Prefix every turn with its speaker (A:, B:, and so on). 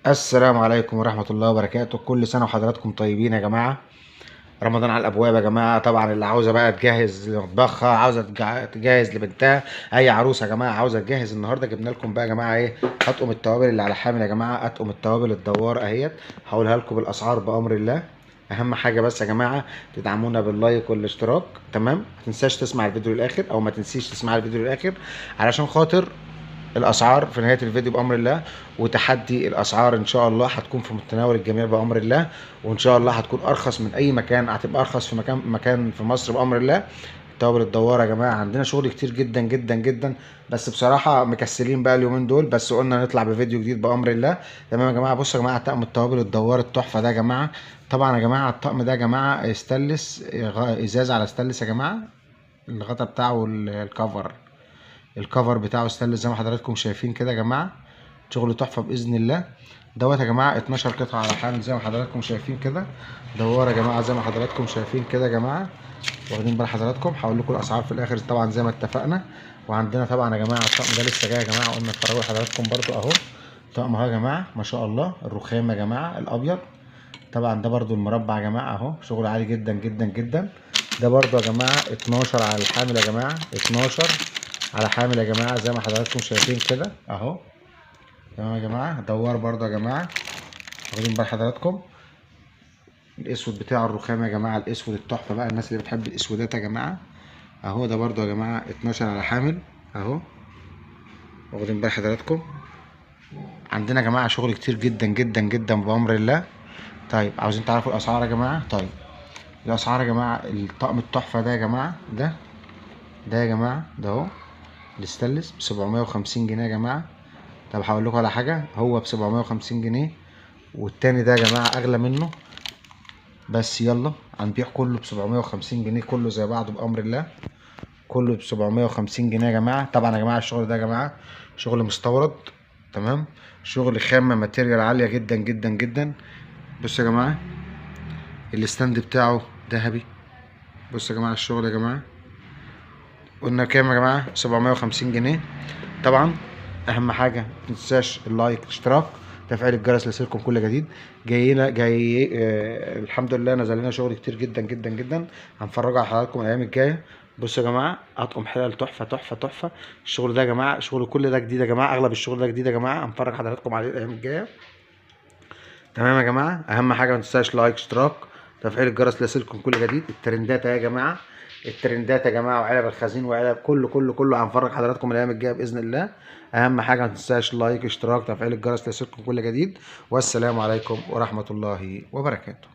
A: السلام عليكم ورحمة الله وبركاته. كل سنة وحضراتكم طيبين يا جماعة. رمضان على الأبواب يا جماعة. طبعا اللي عاوزة بقى تجهز لمطبخها، عاوزة تجهز لبنتها، أي عروسة يا جماعة عاوزة تجهز النهاردة، جبنا لكم بقى يا جماعة إيه، أطقم التوابل اللي على حامل يا جماعة. أطقم التوابل الدوار أهيت، هقولها لكم بالأسعار بأمر الله. أهم حاجة بس يا جماعة تدعمونا باللايك والاشتراك، تمام؟ ما تنساش تسمع الفيديو للآخر، أو ما تنسيش تسمع الفيديو للآخر، علشان خاطر الاسعار في نهايه الفيديو بامر الله. وتحدي الاسعار ان شاء الله هتكون في متناول الجميع بامر الله، وان شاء الله هتكون ارخص من اي مكان، هتبقى ارخص في مكان في مصر بامر الله. التوابل الدواره يا جماعه عندنا شغل كتير جدا جدا جدا، بس بصراحه مكسلين بقى اليومين دول، بس قلنا نطلع بفيديو جديد بامر الله. تمام يا جماعه. بصوا يا جماعه، طقم التوابل الدوار التحفه ده يا جماعه. طبعا يا جماعه الطقم ده يا جماعه استانلس، ازاز على استانلس يا جماعه. الغطا بتاعه الكفر بتاعه ستانلس زي ما حضراتكم شايفين كده يا جماعه. شغل تحفه باذن الله. دوت يا جماعه 12 قطعه على حامل زي ما حضراتكم شايفين كده. دوار يا جماعه زي ما حضراتكم شايفين كده يا جماعه. واخدين بال حضراتكم؟ هقول لكم الاسعار في الاخر طبعا زي ما اتفقنا. وعندنا طبعا يا جماعه الطقم ده لسه جاي يا جماعه، قلنا نفرجوا لحضراتكم برده اهو. طقم اهو يا جماعه ما شاء الله، الرخام يا جماعه الابيض. طبعا ده برده المربع يا جماعه اهو، شغل عالي جدا جدا جدا. ده برده يا جماعه 12 على الحامل يا جماعه، 12 على حامل يا جماعه زي ما حضراتكم شايفين كده اهو. تمام يا جماعه. دوار برضو يا جماعه، واخدين بال حضراتكم؟ الاسود بتاع الرخام يا جماعه، الاسود التحفه بقى، الناس اللي بتحب الاسودات يا جماعه اهو. ده برضو يا جماعه 12 على حامل اهو، واخدين بال حضراتكم؟ عندنا يا جماعه شغل كتير جدا جدا جدا بامر الله. طيب عاوزين تعرفوا الاسعار يا جماعه؟ طيب الاسعار يا جماعه، الطقم التحفه ده يا جماعه، ده يا جماعه ده اهو، الاستانلس ب 750 جنيه يا جماعه. طب هقول لكم على حاجه، هو ب 750 جنيه، والتاني ده يا جماعه اغلى منه، بس يلا هنبيع كله ب 750 جنيه، كله زي بعضه بامر الله. كله ب 750 جنيه يا جماعه. طبعا يا جماعه الشغل ده يا جماعه شغل مستورد، تمام؟ شغل خامه ماتيريال عاليه جدا جدا جدا. بصوا يا جماعه الستاند بتاعه ذهبي. بصوا يا جماعه الشغل يا جماعه، قلنا كام يا جماعه؟ 750 جنيه. طبعا اهم حاجه متنساش اللايك، الاشتراك، تفعيل الجرس ليصلكم كل جديد. الحمد لله نزل لنا شغل كتير جدا جدا جدا، هنفرجه على حضراتكم الايام الجايه. بصوا يا جماعه اطقم حلال تحفه تحفه تحفه. الشغل ده يا جماعه شغل كل ده جديد يا جماعه، اغلب الشغل ده جديد يا جماعه، هنفرج حضراتكم عليه الايام الجايه. تمام يا جماعه. اهم حاجه ما تنساش لايك، اشتراك، تفعيل الجرس ليصلكم كل جديد. الترندات يا جماعه، الترندات يا جماعه، وعلب الخزين، وعلب كله كله كله هنفرج حضراتكم الايام الجايه باذن الله. اهم حاجه ما تنساش لايك، اشتراك، تفعيل الجرس ليصلكم كل جديد. والسلام عليكم ورحمه الله وبركاته.